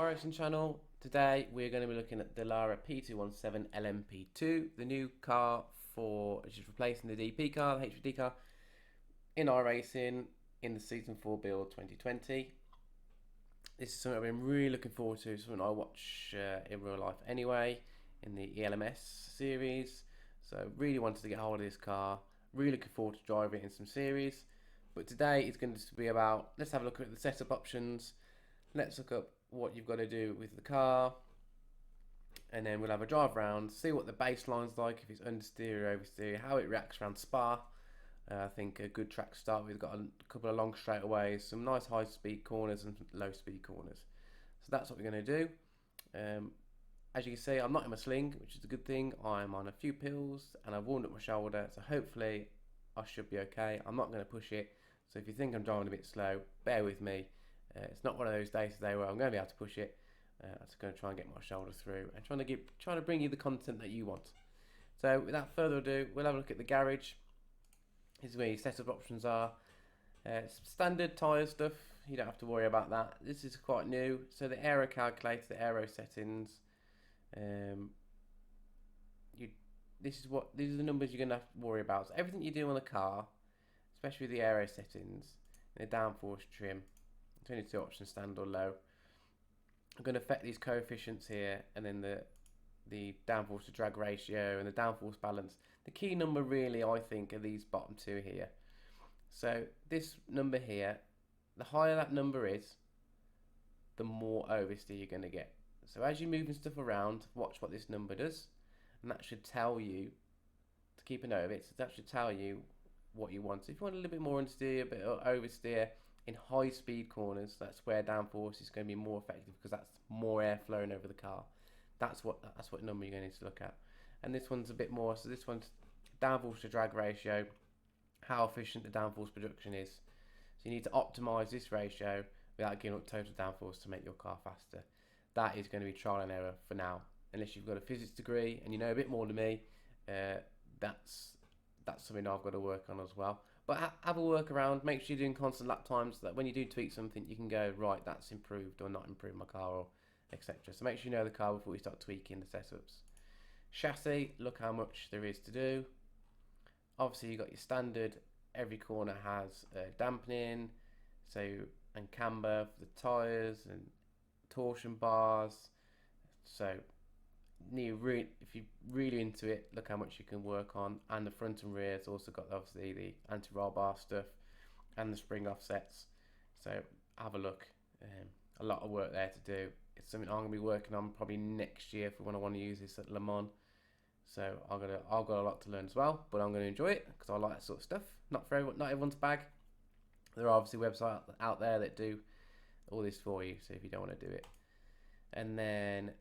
iRacing channel. Today we're going to be looking at Dallara P217 LMP2, the new car which is replacing the DP car, the HPD car, in iRacing in the Season 4 build 2020. This is something I've been really looking forward to, something I watch in real life anyway, in the ELMS series. So really wanted to get hold of this car, really looking forward to driving it in some series. But today it's going to be about, let's have a look at the setup options. Let's look up what you've got to do with the car, and then we'll have a drive around, see what the baseline's like, if it's understeer or oversteer, how it reacts around Spa. I think a good track to start with. We've got a couple of long straightaways, some nice high speed corners and low speed corners. So that's what we're going to do. As you can see, I'm not in my sling, which is a good thing. I'm on a few pills and I've warmed up my shoulder, so hopefully I should be okay. I'm not going to push it, so if you think I'm driving a bit slow, bear with me. It's not one of those days today where I'm going to be able to push it. I'm just going to try and get my shoulder through and trying to bring you the content that you want. So without further ado, we'll have a look at the garage. This is where your setup options are. Standard tyre stuff, you don't have to worry about that. This is quite new. So the aero calculator, the aero settings. These are the numbers you're going to have to worry about. So everything you do on the car, especially the aero settings, the downforce trim. 22 options, stand or low. I'm going to affect these coefficients here, and then the downforce to drag ratio and the downforce balance. The key number really, I think, are these bottom two here. So this number here, the higher that number is, the more oversteer you're going to get. So as you're moving stuff around, watch what this number does, and that should tell you to keep a note of it. So that should tell you what you want. So if you want a little bit more understeer, a bit of oversteer, in high speed corners, that's where downforce is going to be more effective, because that's more air flowing over the car. That's what number you're going to need to look at. And this one's a bit more, so this one's downforce to drag ratio, how efficient the downforce production is. So you need to optimize this ratio without giving up total downforce to make your car faster. That is going to be trial and error for now, unless you've got a physics degree and you know a bit more than me. That's something I've got to work on as well. But have a work around, make sure you're doing constant lap times, so that when you do tweak something, you can go, right, that's improved or not improved my car, or etc. So make sure you know the car before you start tweaking the setups. Chassis, look how much there is to do. Obviously, you've got your standard, every corner has dampening, and camber for the tyres, and torsion bars. So if you're really into it, look how much you can work on. And the front and rear has also got obviously the anti-roll bar stuff and the spring offsets. So have a look. A lot of work there to do. It's something I'm going to be working on probably next year when I want to use this at Le Mans. So I've got a lot to learn as well, but I'm going to enjoy it because I like that sort of stuff. Not everyone's bag. There are obviously websites out there that do all this for you, so if you don't want to do it. And then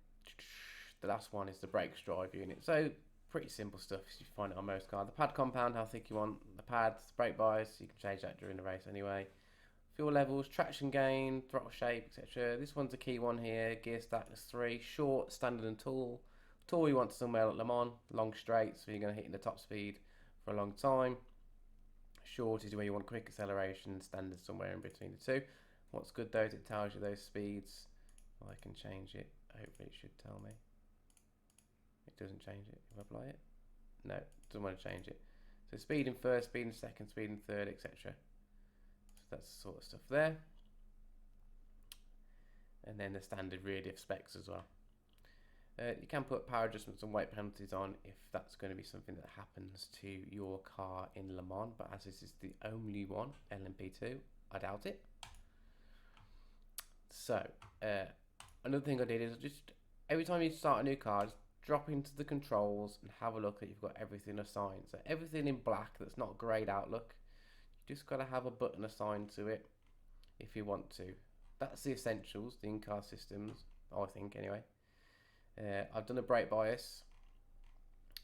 the last one is the brakes drive unit. So pretty simple stuff. You find it on most cars. The pad compound, how thick you want the pads, brake bias, you can change that during the race anyway. Fuel levels, traction gain, throttle shape, etc. This one's a key one here. Gear status 3, short, standard and tall. Tall you want somewhere like Le Mans, long straight, so you're going to hit in the top speed for a long time. Short is where you want quick acceleration, standard somewhere in between the two. What's good though is it tells you those speeds. Well, I can change it. Hopefully it should tell me. It doesn't change it if I apply it. No, it doesn't want to change it. So speed in first, speed in second, speed in third, etc. So that's the sort of stuff there. And then the standard rear diff specs as well. You can put power adjustments and weight penalties on if that's going to be something that happens to your car in Le Mans, but as this is the only one, LMP2, I doubt it. So, another thing I did is just, every time you start a new car, just drop into the controls and have a look that you've got everything assigned. So everything in black that's not greyed out look, you just got to have a button assigned to it if you want to. That's the essentials, the in-car systems, I think anyway. I've done a brake bias.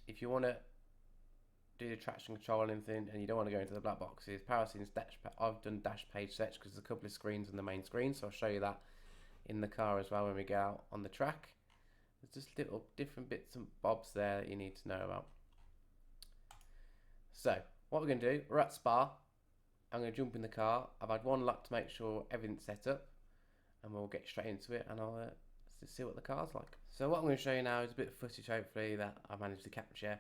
If you want to do the traction control and anything and you don't want to go into the black boxes, power settings, I've done dash page sets because there's a couple of screens on the main screen, so I'll show you that in the car as well when we go out on the track. There's just little different bits and bobs there that you need to know about. So what we're going to do, we're at Spa. I'm going to jump in the car. I've had one lap to make sure everything's set up, and we'll get straight into it, and I'll to see what the car's like. So what I'm going to show you now is a bit of footage, hopefully, that I managed to capture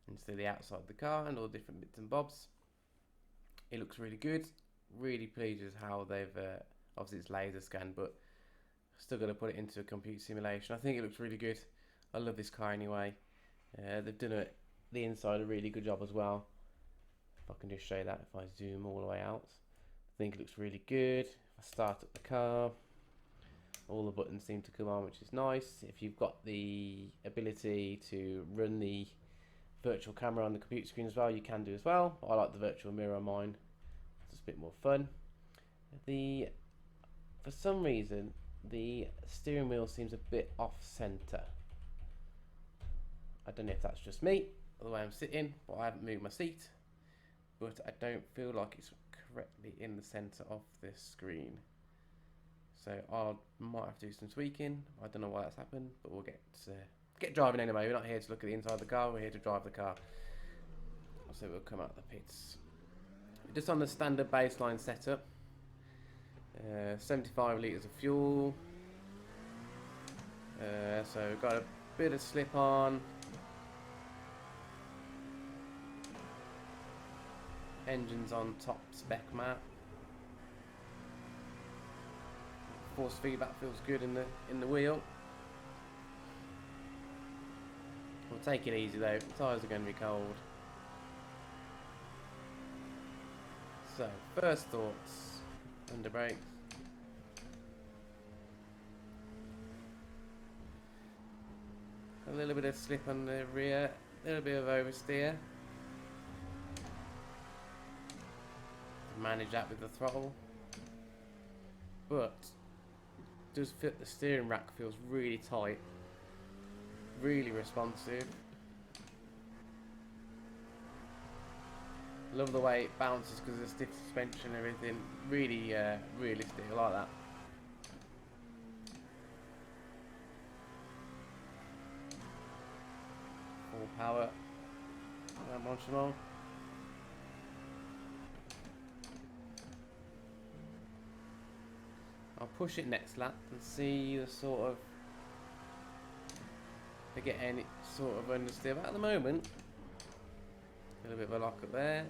and see the outside of the car and all the different bits and bobs. It looks really good. Really pleased with how they've obviously it's laser scanned, but still got to put it into a computer simulation. I think it looks really good. I love this car anyway. They've done the inside a really good job as well. If I can just show you that, if I zoom all the way out, I think it looks really good. If I start up the car, all the buttons seem to come on, which is nice. If you've got the ability to run the virtual camera on the computer screen as well, you can do as well. I like the virtual mirror on mine. It's just a bit more fun. For some reason, the steering wheel seems a bit off center. I don't know if that's just me or the way I'm sitting, but I haven't moved my seat. But I don't feel like it's correctly in the center of this screen. So I might have to do some tweaking. I don't know why that's happened, but we'll get driving anyway. We're not here to look at the inside of the car, we're here to drive the car. So we'll come out of the pits. Just on the standard baseline setup, 75 litres of fuel. So we've got a bit of slip on. Engines on top spec map. Force feedback feels good in the wheel. We'll take it easy though. Tyres are going to be cold. So first thoughts. Under brakes. A little bit of slip on the rear. A little bit of oversteer. Manage that with the throttle, but does fit. The steering rack feels really tight, really responsive. Love the way it bounces because of the stiff suspension and everything. Really realistic. I like that. Full power. Nonchalant. I'll push it next lap and see the sort of, if I get any sort of understeer. But at the moment, a little bit of a lock up there.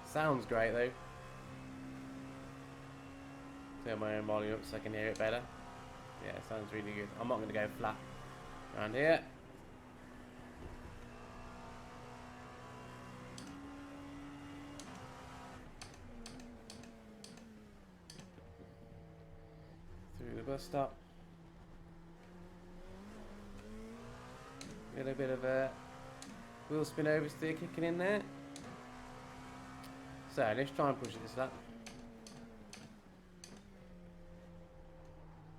Sounds great though. Turn my own volume up so I can hear it better. Yeah, it sounds really good. I'm not going to go flat around here. Through the bus stop. Get a bit of a wheel spin oversteer kicking in there. So let's try and push this lap.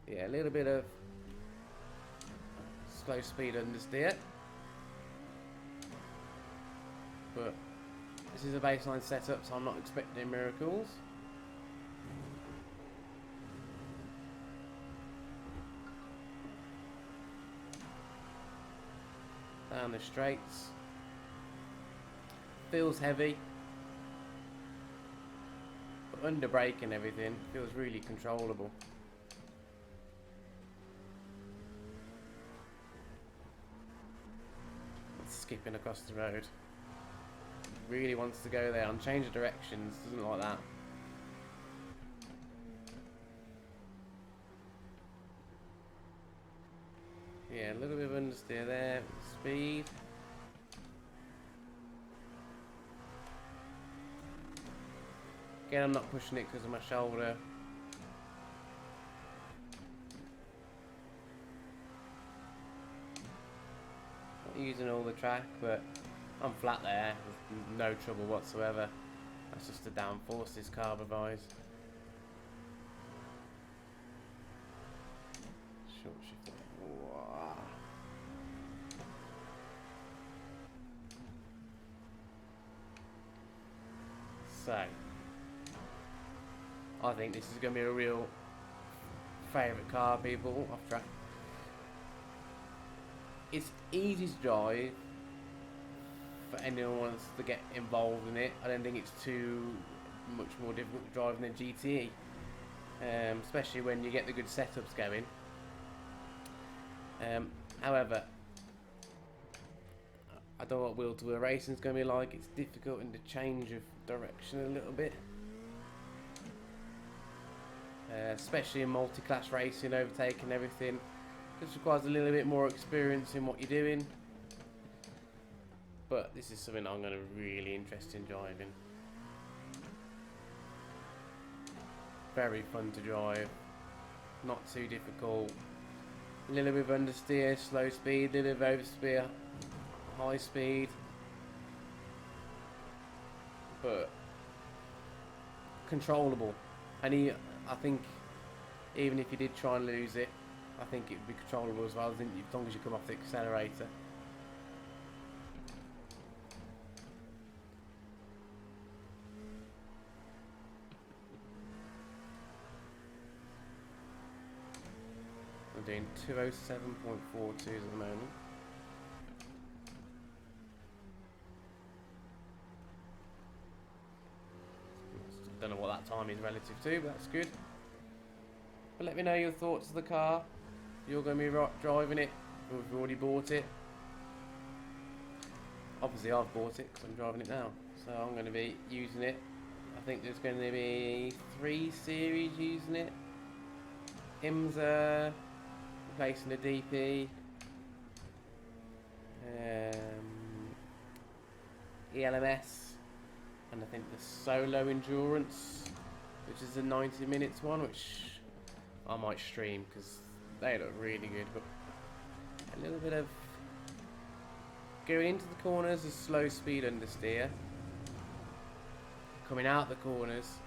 Yeah, a little bit of slow speed understeer. But this is a baseline setup, so I'm not expecting miracles. Down the straights. Feels heavy. But under brake and everything, feels really controllable. Skipping across the road. Really wants to go there and change the directions, doesn't like that. Yeah, a little bit of understeer there. Speed. Again, I'm not pushing it because of my shoulder. Using all the track, but I'm flat there with no trouble whatsoever. That's just the downforce this car provides. Short shift. Wow. So I think this is going to be a real favourite car, people, off track. It's easy to drive, for anyone who wants to get involved in it. I don't think it's too much more difficult driving than GTE, especially when you get the good setups going. However, I don't know what wheel-to-wheel racing is going to be like. It's difficult in the change of direction a little bit, especially in multi-class racing, overtaking everything. This requires a little bit more experience in what you're doing. But this is something I'm going to be really interested in driving. Very fun to drive, not too difficult. A little bit of understeer, slow speed, a little bit of oversteer, high speed. But controllable. And I think even if you did try and lose it, I think it would be controllable as well, as long as you come off the accelerator. I'm doing 207.42s at the moment. Don't know what that time is relative to, but that's good. But let me know your thoughts of the car. You're going to be driving it, or if you've already bought it. Obviously I've bought it because I'm driving it now, so I'm going to be using it. I think there's going to be 3 series using it. IMSA, replacing the DP, ELMS, and I think the solo endurance, which is a 90 minutes one, which I might stream because they look really good. But a little bit of going into the corners is slow speed understeer, coming out the corners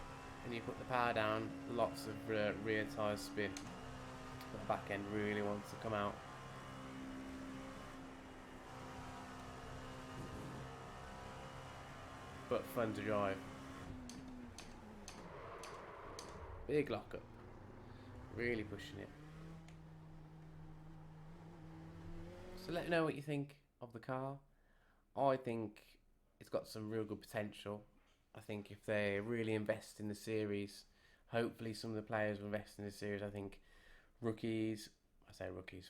and you put the power down, lots of rear tyre spin. The back end really wants to come out. But fun to drive. Big lockup. Really pushing it. So let me know what you think of the car. I think it's got some real good potential. I think if they really invest in the series, hopefully some of the players will invest in the series. I think rookies, I say rookies,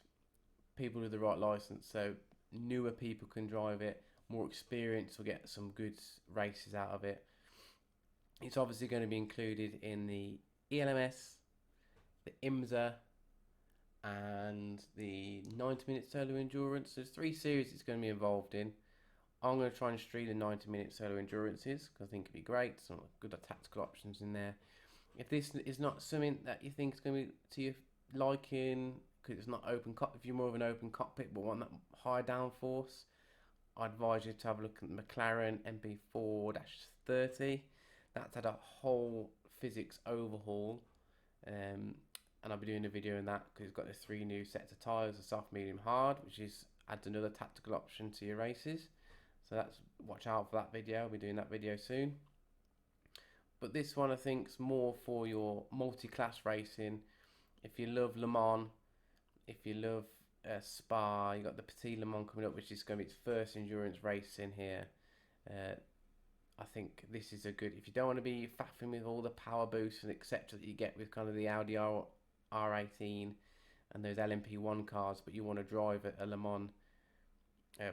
people with the right license, so newer people can drive it, more experience will get some good races out of it. It's obviously going to be included in the ELMS, the IMSA, and the 90-minute solo endurance. There's 3 series it's going to be involved in. I'm going to try and stream the 90-minute solo endurances because I think it'd be great. Some good tactical options in there. If this is not something that you think is going to be to your liking, because it's not open cockpit, if you're more of an open cockpit but want that high downforce, I advise you to have a look at the McLaren MP4-30. That's had a whole physics overhaul, and I'll be doing a video on that because it's got the 3 new sets of tyres, a soft, medium, hard, which adds another tactical option to your races. So watch out for that video. I'll be doing that video soon. But this one I think is more for your multi-class racing. If you love Le Mans, if you love Spa, you got the Petit Le Mans coming up, which is going to be its first endurance race in here. I think this is a good, if you don't want to be faffing with all the power boosts and etc that you get with kind of the Audi R18 and those LMP1 cars, but you want to drive a Le Mans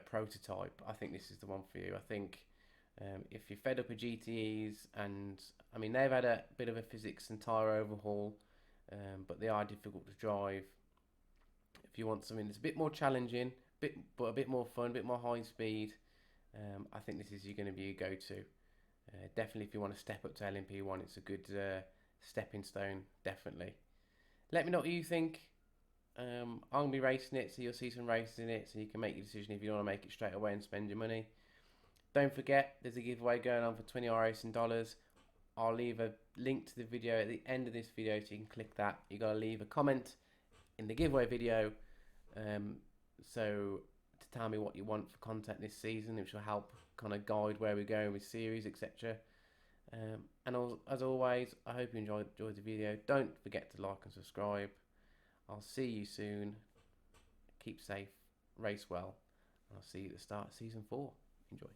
prototype, I think this is the one for you. I think if you're fed up with GTEs, and I mean they've had a bit of a physics and tyre overhaul, but they are difficult to drive. If you want something that's a bit more challenging, but a bit more fun, a bit more high speed, I think this is going to be a go-to. Definitely if you want to step up to LMP1, it's a good stepping stone, definitely. Let me know what you think. I'm going to be racing it, so you'll see some races in it, so you can make your decision if you want to make it straight away and spend your money. Don't forget, there's a giveaway going on for 20 iRacing dollars. I'll leave a link to the video at the end of this video, so you can click that. You got to leave a comment in the giveaway video, so to tell me what you want for content this season, which will help kind of guide where we're going with series, etc. And as always, I hope you enjoyed the video. Don't forget to like and subscribe. I'll see you soon. Keep safe, race well, and I'll see you at the start of season 4. Enjoy.